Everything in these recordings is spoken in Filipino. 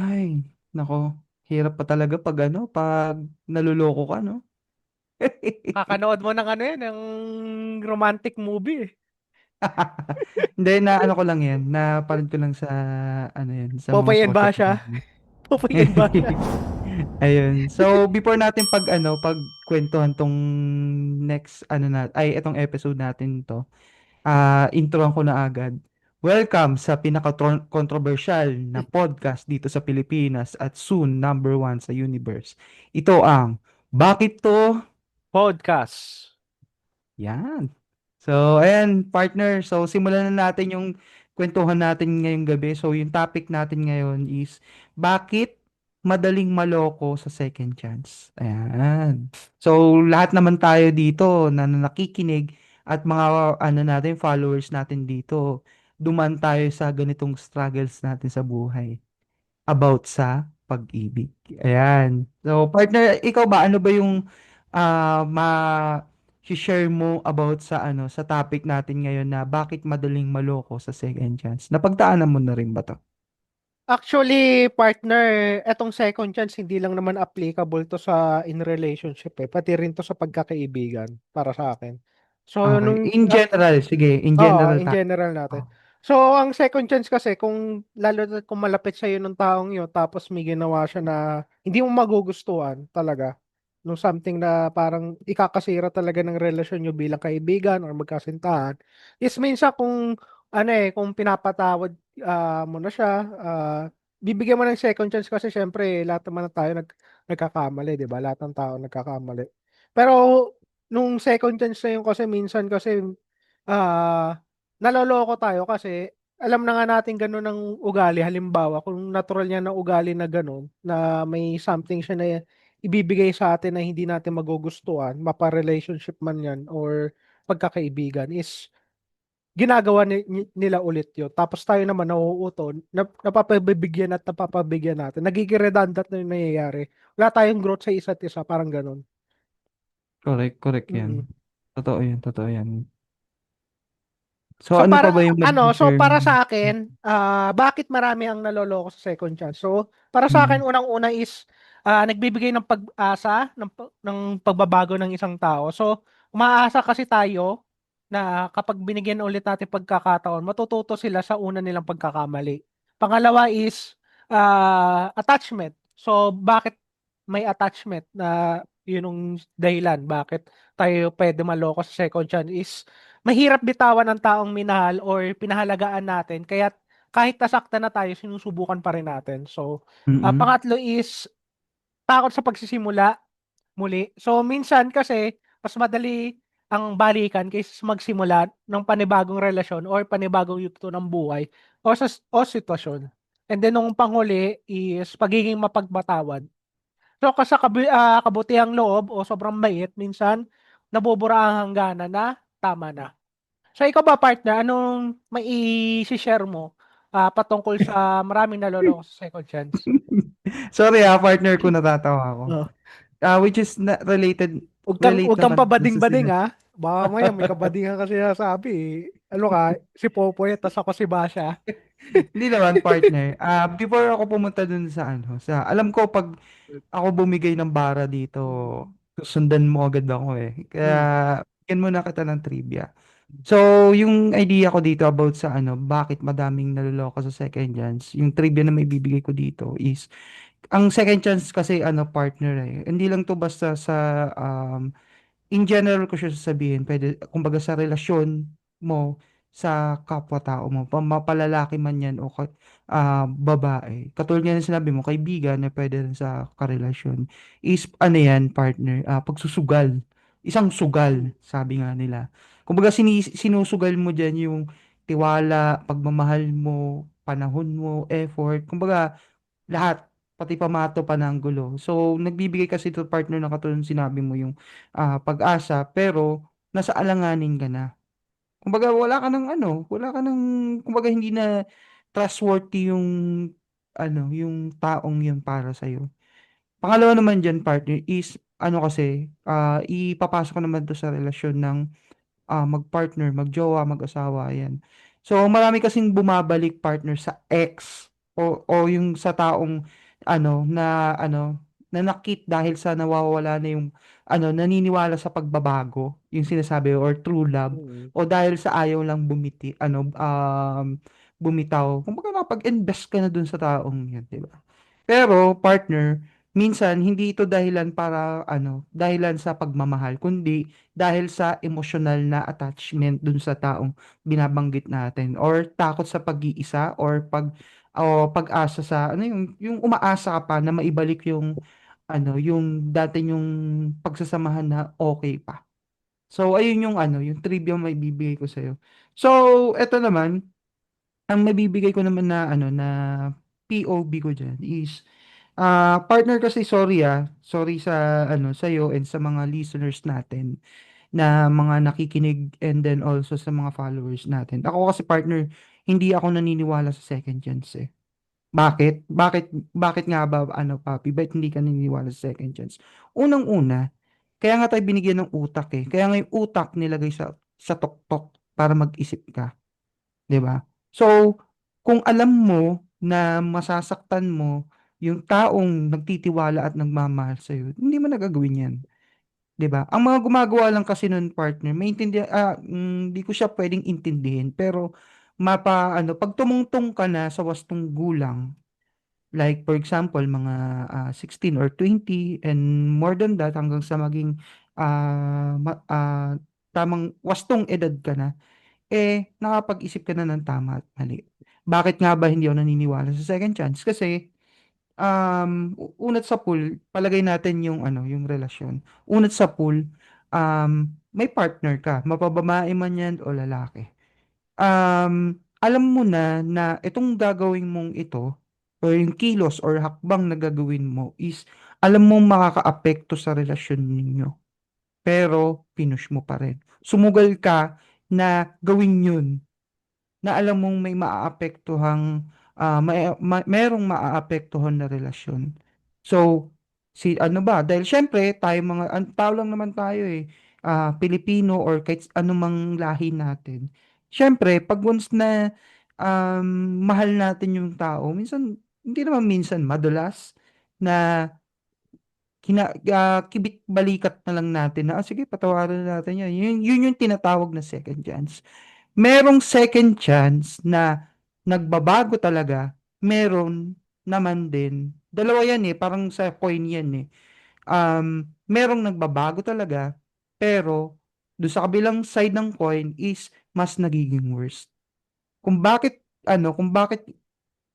Ay, nako, hirap pa talaga pag pag naluloko ka, no? Kakanood mo ng ano yan, ng romantic movie eh. Hindi, na ano ko lang yan, napanood ko lang sa, sa mga Popeye and social Basha. media. Popeye and Basha. Ayun. So, before natin pag kwentuhan tong next, itong episode natin to, introan ko na agad. Welcome sa pinaka-controversial na podcast dito sa Pilipinas at soon number one sa universe. Ito ang Bakit To? Podcast. Yan. So, ayan, partner. So, simulan na natin yung kwentuhan natin ngayong gabi. So, yung topic natin ngayon is, bakit madaling maloko sa second chance? Ayan. So, lahat naman tayo dito na nakikinig at mga natin, followers natin dito, duman tayo sa ganitong struggles natin sa buhay about sa pag-ibig. Ayan. So, partner, ikaw ba, ano ba yung share mo about sa sa topic natin ngayon na bakit madaling maloko sa second chance? Napagdaanan mo na rin ba to? Actually, partner, etong second chance hindi lang naman applicable to sa in relationship eh, pati rin to sa pagkakaibigan para sa akin. So, Okay. In general, sige, in Oo, general in tayo. general natin. Oh. So, ang second chance kasi kung lalo na kung malapit sa iyo ng taong yun tapos may ginawa siya na hindi mo magugustuhan talaga, no something na parang ikakasira talaga ng relasyon nyo bilang kaibigan or magkasintahan, is minsan kung kung pinapatawad mo na siya, bibigyan mo ng second chance kasi syempre lahat naman tayo nagkakamali, 'di ba? Lahat ng tao nagkakamali. Pero nung second chance na yun kasi minsan kasi naloloko tayo kasi alam na nga natin gano'n ang ugali. Halimbawa, kung natural niya na ugali na gano'n, na may something siya na ibibigay sa atin na hindi natin magugustuhan, mapa-relationship man 'yan or pagkakaibigan, is ginagawa nila ulit 'yun. Tapos tayo naman nauuto, napapabibigyan at napapabigyan natin. Nagiging redundant na 'yung nangyayari. Wala tayong growth sa isa't isa, parang gano'n. Correct, correct yan. Mm. Totoo yan, totoo yan. So, So ano pa para ba yung so mag-share para mo? sa akin, bakit marami ang naloloko sa second chance? So para sa akin Mm. unang-una is nagbibigay ng pag-asa ng pagbabago ng isang tao. So umaasa kasi tayo na kapag binigyan ulit natin pagkakataon, matututo sila sa una nilang pagkakamali. Pangalawa is attachment. So bakit may attachment na yun yung dahilan bakit tayo pwede maloko sa second chance is mahirap bitawan ng taong minahal or pinahalagaan natin kaya kahit nasaktan na tayo, sinusubukan pa rin natin. So, Mm-mm. pangatlo is takot sa pagsisimula muli. So, minsan kasi mas madali ang balikan kaysa magsimula ng panibagong relasyon or panibagong yugto ng buhay o sitwasyon. And then, nung panghuli is pagiging mapagbatawad. So, kabutihang loob o sobrang bait, minsan nabubura ang hangganan na tama na. So ikaw ba partner, anong mai-share mo patungkol sa maraming naloloko sa second chance? Sorry partner ko, natatawa ako. Oh. Which is related, Huwag relate kang naman dun sa pabading-bading sinabi. Baka maya may kabadingan kasi sinasabi eh. Ano ka, si Popoy at ako si Basha. Hindi naman, partner. Before ako pumunta dun sa alam ko pag ako bumigay ng bara dito, susundan mo agad ako eh. Kaya, Mm. bigyan mo na kita ng trivia. So, yung idea ko dito about sa bakit madaming naloloko sa second chance, yung trivia na may bibigay ko dito is, ang second chance kasi partner eh. Hindi lang to basta sa in general ko siya sasabihin, pwede, kumbaga sa relasyon mo sa kapwa-tao mo, mapalalaki man yan o babae. Katulad nga ng sinabi mo, kaibigan na pwede rin sa karelasyon. Is, yan, partner, pagsusugal. Isang sugal, sabi nga nila. Kumbaga, sinusugal mo dyan yung tiwala, pagmamahal mo, panahon mo, effort. Kumbaga, lahat, pati pamato, pananggulo. So, nagbibigay kasi to partner na katulad ng sinabi mo yung pag-asa, pero nasa alanganin ka na. Kumbaga, wala ka ng, kumbaga, hindi na trustworthy yung taong yun para sa'yo. Pangalawa naman dyan, partner, is, kasi, ipapasok ko naman to sa relasyon ng mag-partner, mag-jowa, mag-asawa, yan. So, marami kasing bumabalik partner sa ex o yung sa taong na nakit dahil sa nawawala na yung naniniwala sa pagbabago, yung sinasabi or true love Mm. o dahil sa ayaw lang bumitaw. Kumbaga nakapag-invest ka na dun sa taong yun, 'di ba? Pero partner, minsan hindi ito dahilan sa pagmamahal, kundi dahil sa emosyonal na attachment dun sa taong binabanggit natin or takot sa pag-iisa or pag-asa sa yung umaasa ka pa na maibalik yung dati yung pagsasamahan na okay pa. So ayun yung trivia may bibigay ko sa So eto naman, ang mabibigay ko naman na POV ko diyan is partner kasi sorry sa iyo and sa mga listeners natin na mga nakikinig and then also sa mga followers natin. Ako kasi partner, hindi ako naniniwala sa second chance eh. Bakit? Bakit nga ba papi? Bakit hindi ka naniniwala sa second chance? Unang-una, kaya nga tayo binigyan ng utak eh. Kaya nga yung utak nilagay sa tuktok para mag-isip ka. 'Di ba? So, kung alam mo na masasaktan mo yung taong nagtitiwala at nagmamahal sa'yo, hindi mo na gagawin 'yan, 'di ba? Ang mga gumagawa lang kasi nun partner, hindi ko siya puwedeng intindihin pero 'pag tumungtong ka na sa wastong gulang, like for example mga 16 or 20 and more than that hanggang sa maging tamang wastong edad ka na, nakapag-isip ka na ng tama at mali. Bakit nga ba hindi ako naniniwala sa second chance? Kasi, unat sa pool, palagay natin yung relasyon. Unat sa pool, may partner ka, mapabamae man yan o lalaki. Alam mo na itong gagawin mong ito, or yung kilos or hakbang na gagawin mo is, alam mong makakaapekto sa relasyon ninyo. Pero, pinush mo pa rin. Sumugal ka na gawin yun na alam mong may merong maaapektuhan na relasyon. So, ano ba? Dahil syempre, tao lang naman tayo eh, Pilipino or kahit anumang lahi natin. Syempre, pag once na mahal natin yung tao, hindi naman minsan, madalas, na kibit balikat na lang natin na, sige, patawarin na natin yan. Yun yung tinatawag na second chance. Merong second chance na nagbabago talaga, meron naman din. Dalawa yan eh, parang sa coin yan eh. Merong nagbabago talaga, pero doon sa kabilang side ng coin is mas nagiging worst. Kung bakit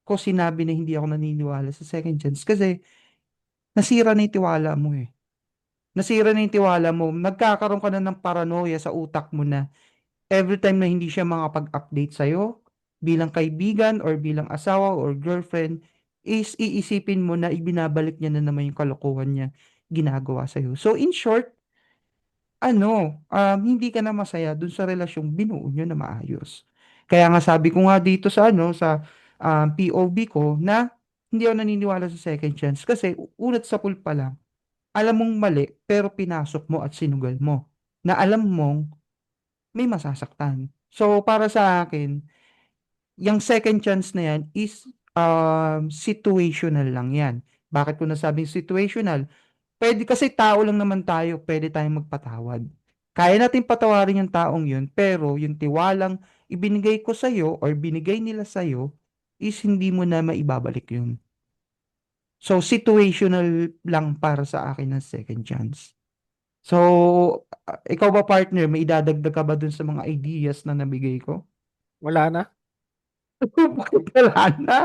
ko sinabi na hindi ako naniniwala sa second chance kasi nasira na yung tiwala mo eh. Nasira na yung tiwala mo, nagkakaroon ka na ng paranoia sa utak mo na every time na hindi siya makapag-update sa'yo, bilang kaibigan or bilang asawa or girlfriend, is iisipin mo na ibinabalik niya na naman yung kalokohan niya ginagawa sa'yo. So in short, hindi ka na masaya dun sa relasyong binuo niyo na maayos. Kaya nga sabi ko nga dito sa POV ko na hindi ako naniniwala sa second chance kasi unat sa pool pa lang, alam mong mali pero pinasok mo at sinugal mo na alam mong may masasaktan. So, para sa akin, yung second chance na yan is situational lang yan. Bakit ko nasabing situational? Pwede kasi tao lang naman tayo, pwede tayong magpatawad. Kaya natin patawarin yung taong yun, pero yung tiwalang ibinigay ko sa'yo or binigay nila sa'yo is hindi mo na maibabalik yun. So, situational lang para sa akin ng second chance. So, ikaw ba partner, may idadagdag ka ba dun sa mga ideas na nabigay ko? Wala na. Bakit wala na?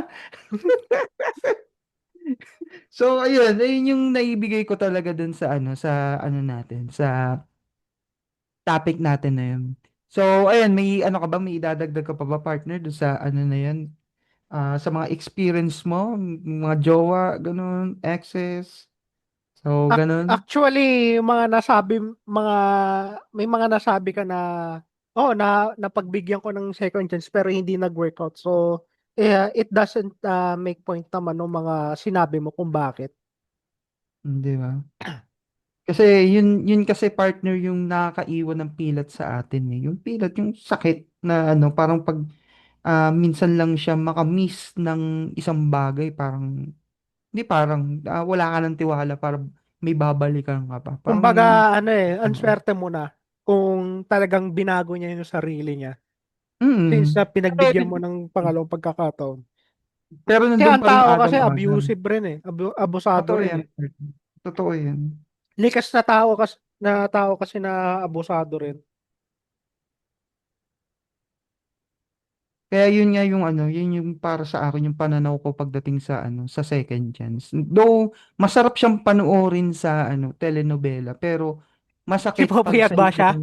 So, ayun yung naibigay ko talaga dun sa topic natin na yun. So, ayun, may idadagdag ka pa ba partner dun sa na yun? Sa mga experience mo, mga jowa, ganun, exes, so, ganun. Actually, yung mga may mga nasabi ka na oh, napagbigyan ko ng second chance pero hindi nag-workout. So, it doesn't make point naman ng mga sinabi mo kung bakit. Di ba? Kasi yun kasi partner yung nakakaiwan ng pilat sa atin eh. Yung pilat, yung sakit na parang pag minsan lang siya maka-miss ng isang bagay, parang, hindi parang, wala ka ng tiwala, para may babalikan ka pa. Parang Kumbaga, yun, ano eh, ang ano. swerte mo na kung talagang binago niya yung sarili niya. Since Mm. na pinagbigyan mo ng pangalawang pagkakataon. Pero Kasi nandun ang pa rin tao kasi adam-adam. abusive rin eh. Abusado Totoo rin yan. eh. Totoo yan. Likas na tao kasi na abusado rin. Kaya yun nga yung ano, yun yung para sa akin yung pananaw ko pagdating sa ano, sa second chance. Though masarap siyang panoorin sa ano, telenovela, pero Si masakit pag Popoy sa ba siya?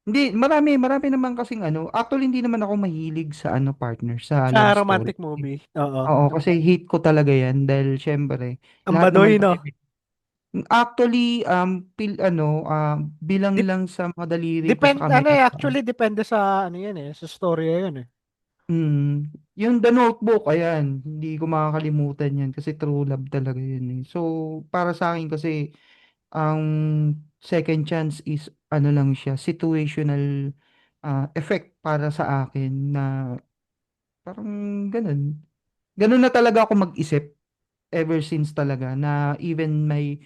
hindi, marami naman kasing ano, actually hindi naman ako mahilig sa ano partner, sa love Sa story. romantic movie. Oo. Oo, kasi hate ko talaga yan dahil syempre, Ang lahat naman baduy, no? tayo. Actually, bilang Dep lang sa mga daliri ko sa ano kamera. eh, actually depende sa ano yan eh, sa storya yun eh. Yung The Notebook, ayan, hindi ko makakalimutan yan kasi true love talaga yun eh. So, para sa akin kasi, ang second chance is, ano lang siya, situational effect para sa akin na parang ganun. Ganun na talaga ako mag-isip ever since talaga na even may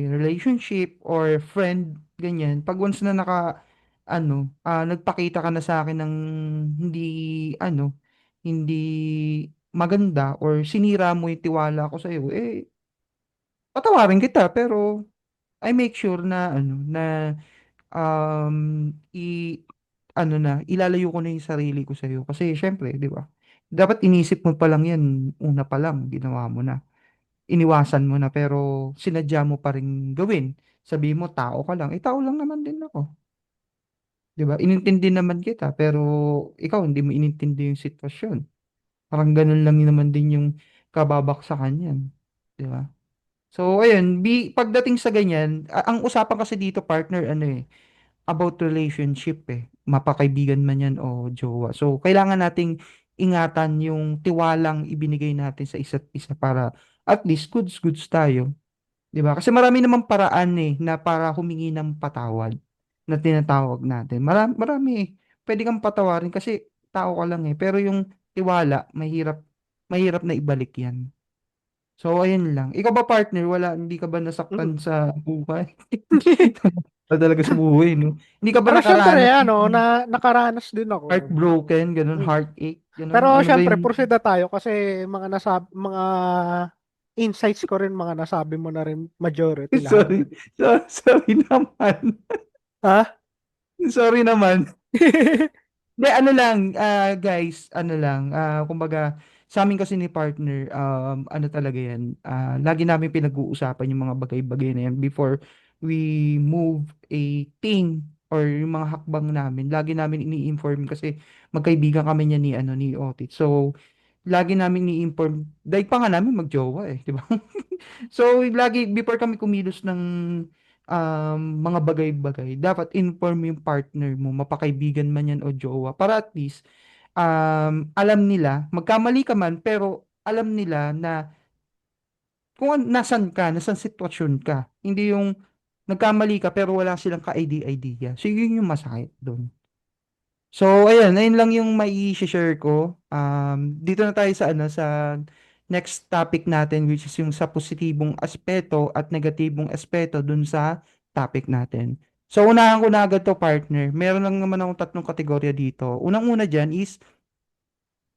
relationship or friend ganyan pag once na nagpakita ka na sa akin ng hindi hindi maganda or sinira mo yung tiwala ko sa iyo, patawarin kita, pero I make sure na i ilalayo ko na yung sarili ko sa iyo kasi syempre 'di ba, dapat inisip mo pa lang yan una pa lang, ginawa mo na, iniwasan mo na, pero sinadya mo pa rin gawin. Sabi mo, tao ka lang. Eh, tao lang naman din ako. 'Di ba? Inintindi naman kita, pero ikaw hindi mo inintindi yung sitwasyon. Parang ganun lang naman din yung kababaksakan yan. 'Di ba? So, ayun, pagdating sa ganyan, ang usapan kasi dito, partner, about relationship eh. Mapakaibigan man yan o jowa. So, kailangan nating ingatan yung tiwalang ibinigay natin sa isa't isa para at least goods tayo. 'Di ba? Kasi marami namang paraan na para humingi ng patawad na tinatawag natin. Marami eh. Pwede kang patawarin kasi tao ka lang eh. Pero yung tiwala, mahirap na ibalik yan. So, ayun lang. Ikaw ba, partner? Hindi ka ba Mm. nasaktan sa buhay? Wala talaga sa buhay, no? Hindi ka ba Pero syempre, nakaranas ano, ng nakaranas din ako. heartbroken, ganun, Mm. heartache, Pero ganun? Ano ba syempre, yung... proceed na tayo kasi mga insights ko rin, mga nasabi mo na rin majority lahat. Sorry. Sorry naman. Ha? Sorry naman. Hindi, ano lang, guys, ano lang, kumbaga, sa amin kasi ni partner, ano talaga yan, lagi namin pinag-uusapan yung mga bagay-bagay na yan before we move a thing or yung mga hakbang namin. Lagi namin ini-inform kasi magkaibigan kami niya ni Otit. So, lagi namin ini-inform, dahil pa nga namin magjowa eh, di ba? So, lagi, before kami kumilos ng mga bagay-bagay, dapat inform yung partner mo, mapakaibigan man yan o jowa, para at least, alam nila, magkamali ka man, pero alam nila na kung nasan ka, nasan sitwasyon ka. Hindi yung nagkamali ka, pero wala silang ka-idea. So, yun yung masakit doon. So, ayun lang yung mai-share ko. Dito na tayo sa next topic natin, which is yung sa positibong aspeto at negatibong aspeto dun sa topic natin. So, unahan ko na agad to, partner. Meron lang naman akong tatlong kategorya dito. Unang-una dyan is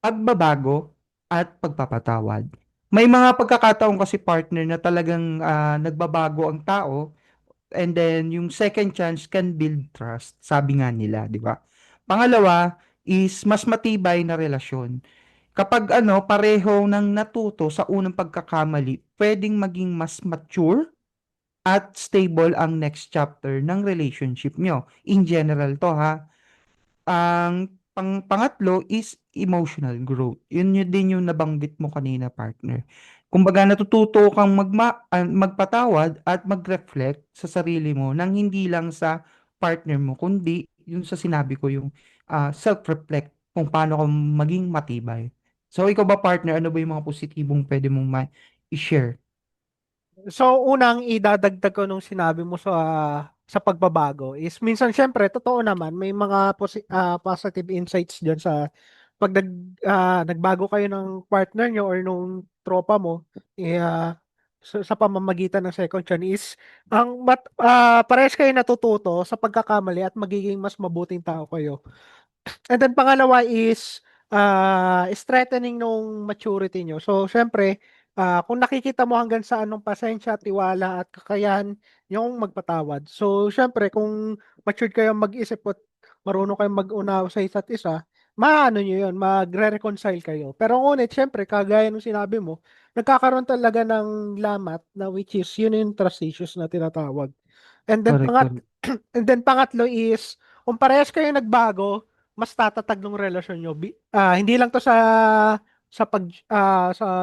pagbabago at pagpapatawad. May mga pagkakataon kasi, partner, na talagang nagbabago ang tao. And then, yung second chance can build trust. Sabi nga nila, di ba? Pangalawa is mas matibay na relasyon. Kapag pareho nang natuto sa unang pagkakamali, pwedeng maging mas mature at stable ang next chapter ng relationship nyo. In general to, ha. Ang pangatlo is emotional growth. Yun din yung nabanggit mo kanina, partner. Kumbaga, natututo kang magpatawad at mag-reflect sa sarili mo nang hindi lang sa partner mo, kundi yung sa sinabi ko, yung self-reflect kung paano ka maging matibay. So, ikaw ba, partner, ano ba yung mga positibong pwede mong i-share? So, unang idadagdag ko nung sinabi mo sa pagbabago is minsan syempre totoo naman may mga positive insights diyan sa pag nagbago kayo ng partner nyo or nung tropa mo, eh, sa pamamagitan ng second chance is parehas kayo natututo sa pagkakamali at magiging mas mabuting tao kayo. And then pangalawa is strengthening nung maturity nyo. So, syempre, kung nakikita mo hanggang sa anong pasensya, tiwala at kakayahan yung magpatawad. So, syempre, kung matured kayo mag-isip at marunong kayong mag-unawa sa isa't isa, maano nyo yun, magre-reconcile kayo. Pero ngunit, syempre, kagaya nung sinabi mo, nagkakaroon talaga ng lamat na which is yun yung trust issues na tinatawag. And then Correct, correct. and then pangatlo is kung parehas kayo nagbago, mas tatatag ng relasyon nyo. Hindi lang to sa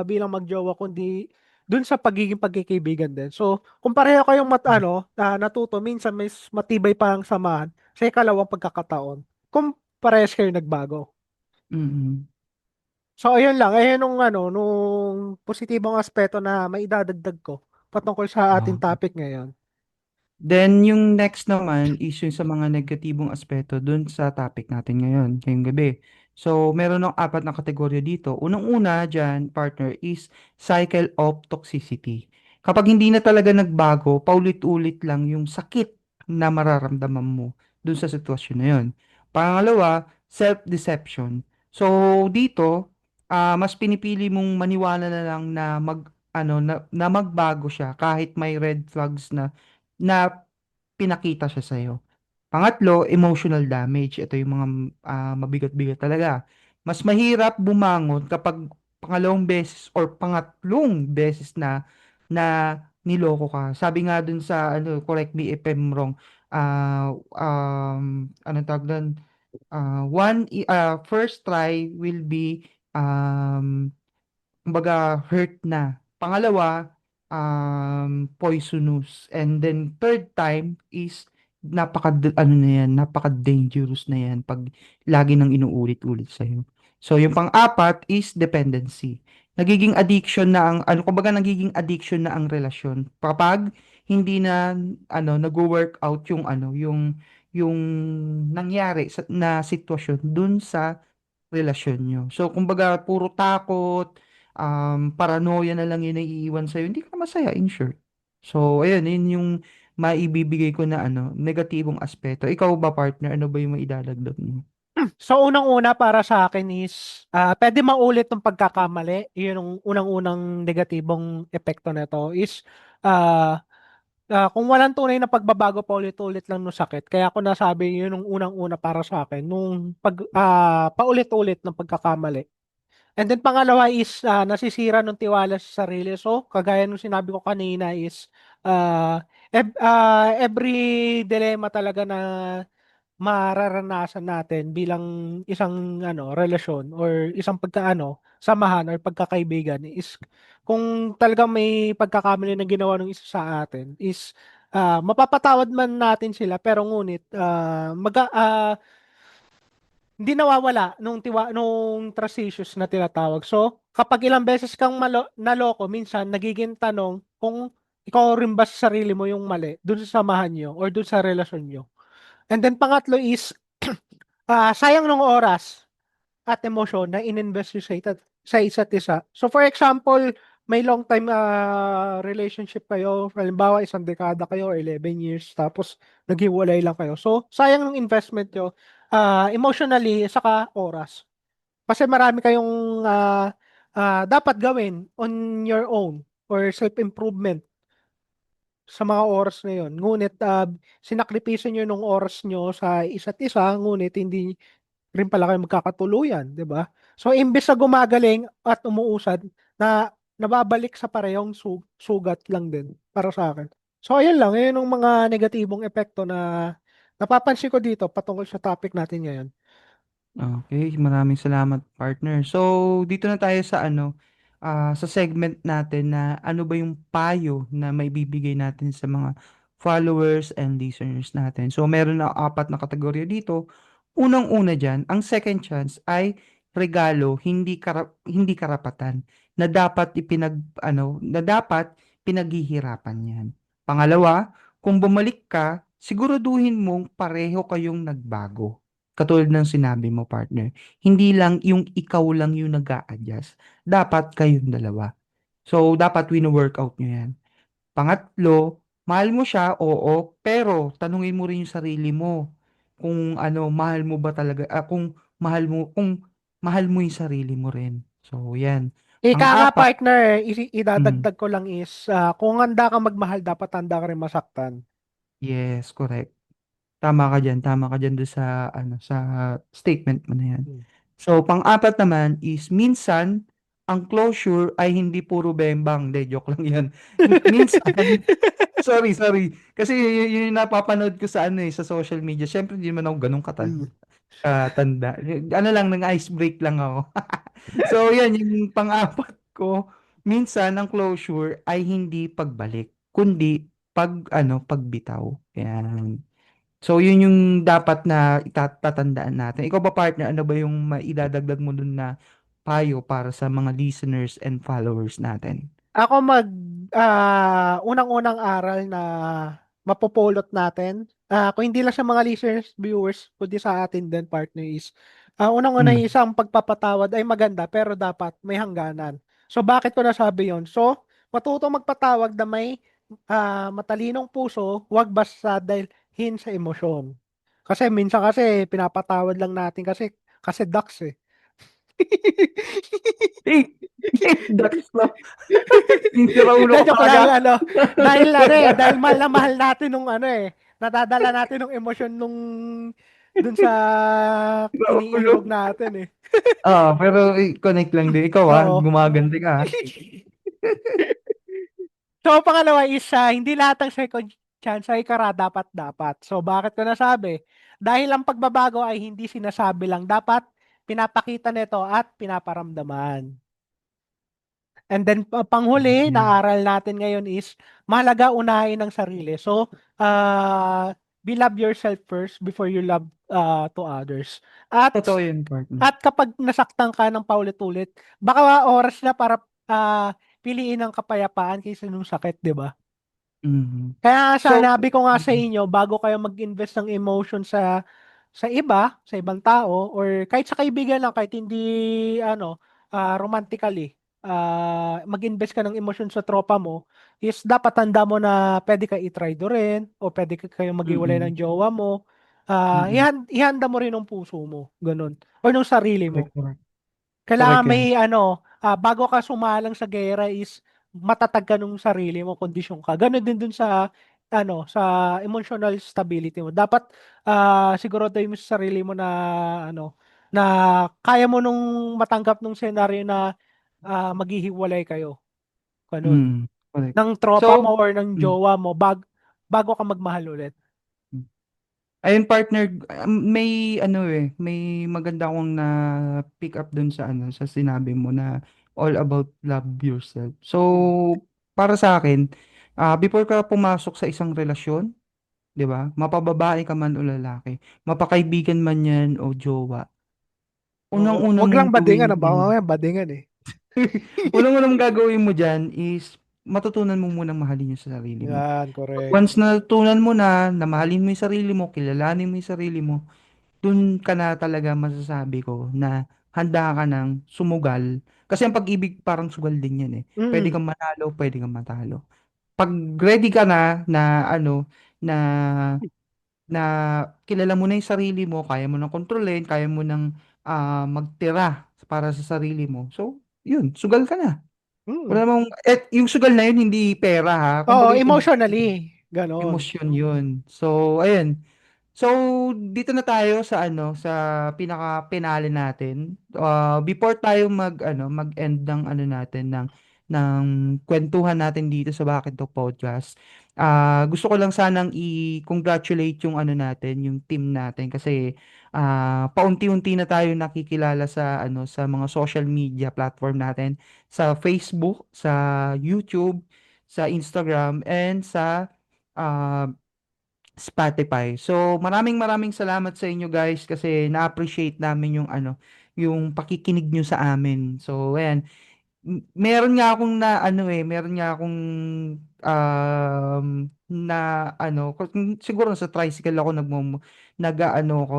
bilang magjowa kundi dun sa pagiging pagkikaibigan din. So, kung pareho kayong natuto, minsan mas matibay pa ang samahan sa ikalawang pagkakataon. Kung parehas kayo nagbago. Mm. So, ayun lang. Ayun nung positibong aspeto na maidadagdag ko patungkol sa ating Okay. topic ngayon. Then, yung next naman is yung sa mga negatibong aspeto dun sa topic natin ngayon, ngayong gabi. So, meron ng apat na kategorya dito. Unang-una dyan, partner, is cycle of toxicity. Kapag hindi na talaga nagbago, paulit-ulit lang yung sakit na mararamdaman mo dun sa sitwasyon na yun. Pangalawa, self-deception. So, dito, mas pinipili mong maniwala na lang na na magbago siya kahit may red flags na pinakita siya sa'yo. Pangatlo, emotional damage. Ito yung mga mabigat-bigat talaga. Mas mahirap bumangon kapag pangalawang beses or pangatlong beses na niloko ka. Sabi nga dun sa correct me if I'm wrong. Anong tawag dun? First try will be kumbaga hurt na. Pangalawa, poisonous. And then third time is napaka-dangerous na yan pag lagi nang inuulit-ulit sa'yo. So yung pang-apat is dependency. Nagiging addiction na kumbaga nagiging addiction na ang relasyon kapag hindi na nagwo-work out yung nangyari na sitwasyon dun sa relasyon nyo. So, kumbaga, puro takot, paranoia na lang yun na iiwan sa'yo. Hindi ka masaya, in short. So, ayun, yun yung maibibigay ko na negatibong aspeto. Ikaw ba, partner? Ano ba yung maidadagdag mo? So, unang-una para sa akin is, pwede maulit ng pagkakamali. Yun yung unang-unang negatibong epekto nito is, ah, kung walang tunay na pagbabago, paulit-ulit lang no sakit. Kaya ako nasabi, yun yung unang-una para sa akin, nung paulit-ulit ng pagkakamali. And then pangalawa is, nasisira ng tiwala sa sarili. So, kagaya nung sinabi ko kanina is, every dilemma talaga na mararanasan natin bilang isang relasyon or isang samahan or pagkakaibigan is kung talagang may pagkakamali na ginawa ng isa sa atin is mapapatawad man natin sila pero ngunit hindi nawawala nung trust issues na tinatawag. So, kapag ilang beses kang naloko, minsan nagiging tanong kung ikaw rin ba sa sarili mo yung mali dun sa samahan nyo or dun sa relasyon nyo. And then pangatlo is sayang ng oras at emosyon na ininvest nyo sa isa't isa. So for example, may long time relationship kayo, halimbawa isang dekada kayo or 11 years, tapos naghiwalay lang kayo. So sayang ng investment nyo emotionally saka oras. Kasi marami kayong dapat gawin on your own or self-improvement sa mga oras na yon. Ngunit sinakripisyo nyo nung oras nyo sa isa't isa, ngunit hindi rin pala kayo magkakatuluyan, 'di ba? So imbes na gumagaling at umuusad na nababalik sa parehong sugat lang din para sa akin. So ayun lang, ayun ang mga negatibong epekto na napapansin ko dito patungkol sa topic natin ngayon. Okay, maraming salamat, partner. So, dito na tayo sa sa segment natin na ano ba yung payo na maibibigay natin sa mga followers and listeners natin. So, meron na apat na kategorya dito. Unang-una diyan, ang second chance ay regalo, hindi karapatan na dapat pinaghihirapan 'yan. Pangalawa, kung bumalik ka, siguraduhin mong pareho kayong nagbago. katulad ng sinabi mo, partner, hindi lang yung ikaw lang yung nag-a-adjust. Dapat kayong dalawa. So, dapat wino-workout nyo yan. Pangatlo, mahal mo siya, oo, pero tanungin mo rin yung sarili mo kung ano, mahal mo ba talaga, kung mahal mo yung sarili mo rin. So, yan. Ika nga Pang-apat, partner, mm, idadagdag ko lang is, kung handa ka magmahal, dapat handa ka rin masaktan. yes, correct. Tama ka dyan doon sa, ano, sa statement mo na yan. Hmm. So, pang-apat naman is, minsan, ang closure ay hindi puro bembang. Hindi, joke lang yan. Minsan, sorry. Kasi yun yung napapanood ko sa ano sa social media. Siyempre, hindi man ako ganun Hmm. katanda. Ano lang, nang ice break lang ako. So, yan, yung pang-apat ko, minsan ang closure ay hindi pagbalik, kundi pagbitaw. Yan. So, yun yung dapat na tatandaan natin. Ikaw ba, partner, ano ba yung maidadagdag mo dun na payo para sa mga listeners and followers natin? Ako unang-unang aral na mapupulot natin, kung hindi lang sa mga listeners, viewers, kundi sa atin din, partner, is, unang-una, Mm. isang pagpapatawad ay maganda, pero dapat may hangganan. So, bakit ko nasabi yon? So, matutong magpatawad na may matalinong puso, wag basta dahil sa emosyon. Kasi minsan kasi pinapatawad lang natin kasi ducks eh. Eh, that's no. Sira ulo ka Joke talaga. lang dahil mahal na mahal natin nung ano eh, nadadala natin nung emosyon nung dun sa Sira ulo. iniirog natin eh. Pero connect lang din. Ikaw Oo. gumaganti ka So, pangalawa is, hindi lahat ng second chance ay dapat dapat. So, bakit ko nasabi? Dahil ang pagbabago ay hindi sinasabi lang, dapat pinapakita nito at pinaparamdaman. And then panghuli Yan. na aral natin ngayon is mahalaga unahin ang sarili. So, be love yourself first before you love to others. At Totoo yun, partner. at kapag nasaktan ka ng paulit-ulit, baka oras na para piliin ang kapayapaan kaysa nung sakit, 'di ba? Mhm. Kaya So, sanabi ko nga sa mm, inyo, bago kayo mag-invest ng emotion sa iba, sa ibang tao, or kahit sa kaibigan lang, kahit hindi ano, romantically, mag-invest ka ng emosyon sa tropa mo, is dapat tanda mo na pwede ka i-try do rin, o pwede kayong maghiwalay mm, ng jowa mo. mm. Ihanda mo rin ang puso mo, ganun. Or ng sarili mo. Correct, correct. Kailangan Correct yan. may bago ka sumalang sa gera is matatag ka nung sarili mo, kondisyon ka. Ganun din dun sa emotional stability mo. Dapat siguraduhin mo sa sarili mo na ano, na kaya mo nung matanggap nung senaryo na maghihiwalay kayo. Ganun. Mm, correct. Ng tropa So, mo or ng mm, jowa mo bago ka magmahal ulit. mm. Ayun, partner, may maganda akong na pick up dun sa sa sinabi mo na all about love yourself. So, Mm. para sa akin, before ka pumasok sa isang relasyon, 'di ba? Mapababae ka man o lalaki, mapakaibigan man 'yan o jowa. Oo. Unang-una Wag mong lang gawin badingan, baka diyan, mamaya badingan eh. unang-unang gagawin mo diyan is matutunan mo munang mahalin yung sarili mo. Yan, correct. Once na natutunan mo na mahalin mo yung sarili mo, kilalanin mo yung sarili mo, dun ka na talaga masasabi ko na handa ka ng sumugal. Kasi ang pag-ibig parang sugal din yan eh. Pwede Mm. kang manalo, pwede kang matalo. Pag ready ka na na na kilala mo na yung sarili mo, kaya mo nang kontrolin, kaya mo nang magtira para sa sarili mo. So, yun, sugal ka na. Mm. Wala namang, yung sugal na yun, hindi pera ha. Oo, Kumbaga yung emotionally. Ganon. emosyon yun. So, ayun. So, dito na tayo sa sa pinaka-finale natin. Before tayo mag-end ng natin ng kwentuhan natin dito sa Bakit to Podcast. Gusto ko lang sanang i-congratulate yung natin, yung team natin kasi paunti-unti na tayo nakikilala sa mga social media platform natin, sa Facebook, sa YouTube, sa Instagram, and sa ah, Spotify. So, maraming maraming salamat sa inyo guys kasi na-appreciate namin yung yung pakikinig nyo sa amin. So, ayan. Meron nga akong na ano eh, meron nga akong na ano, siguro sa tricycle ako nag-aano ako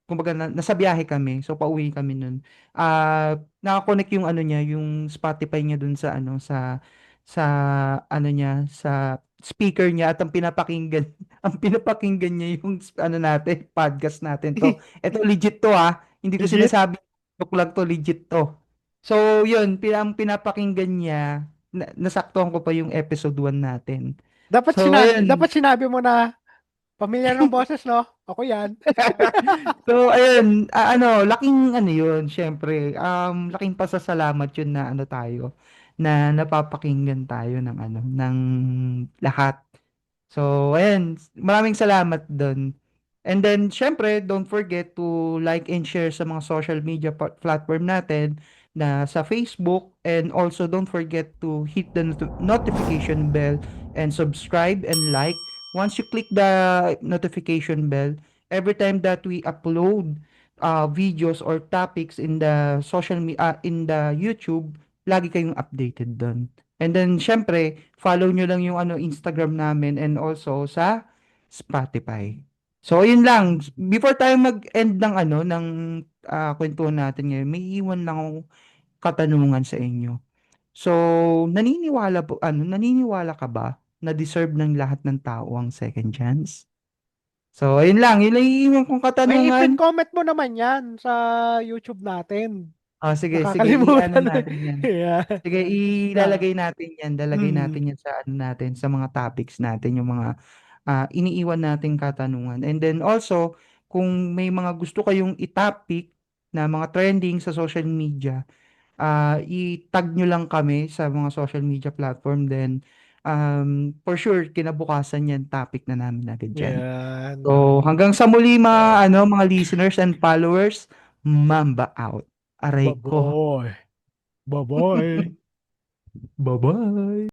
kumbaga nasa biyahe kami. So pauwi kami nun. Naka-connect yung ano niya, yung Spotify niya dun sa ano sa ano niya, sa speaker niya at ang pinapakinggan ang pinapakinggan niya yung ano natin, podcast natin to. Ito legit to ah. Hindi ko Legit? sinasabi joke lang to, legit to. So, yun, ang pinapakinggan niya, nasaktuhan ko pa yung episode 1 natin. So, ayun. Dapat sinabi mo na pamilyar ng boses, no? Ako yan. So, ayun, ano, laking ano yun, syempre, laking pasasalamat yun na ano tayo, na napapakinggan tayo ng ano, ng lahat. So, ayun, maraming salamat doon. And then, syempre, don't forget to like and share sa mga social media platform natin na sa Facebook. And also, don't forget to hit the notification bell and subscribe and like. Once you click the notification bell, every time that we upload videos or topics in the in the YouTube, lagi kayong updated doon. And then, syempre, follow nyo lang yung ano, Instagram namin and also sa Spotify. So, yun lang. Before tayo mag-end ng ano, ng kwentuhan natin ngayon, may iwan lang akong katanungan sa inyo. So, naniniwala ka ba na deserve ng lahat ng tao ang second chance? So, ayun lang. Yun lang yung iwan kong May katanungan. pin comment mo naman yan sa YouTube natin. Sige, i-ano Nakakalimutan na. natin yan. Yeah. Sige, Ah, ilalagay natin yan. Lalagay mm, natin yan sa ano natin, sa mga topics natin, yung mga iniiwan nating katanungan. And then also, kung may mga gusto kayong i-topic na mga trending sa social media, i-tag nyo lang kami sa mga social media platform. Then, for sure, kinabukasan yan, topic na namin agad dyan. yan. So, hanggang sa muli mga, ano, mga listeners and followers, Mamba out. Aray ko. Baboy. Baboy. Bye-bye.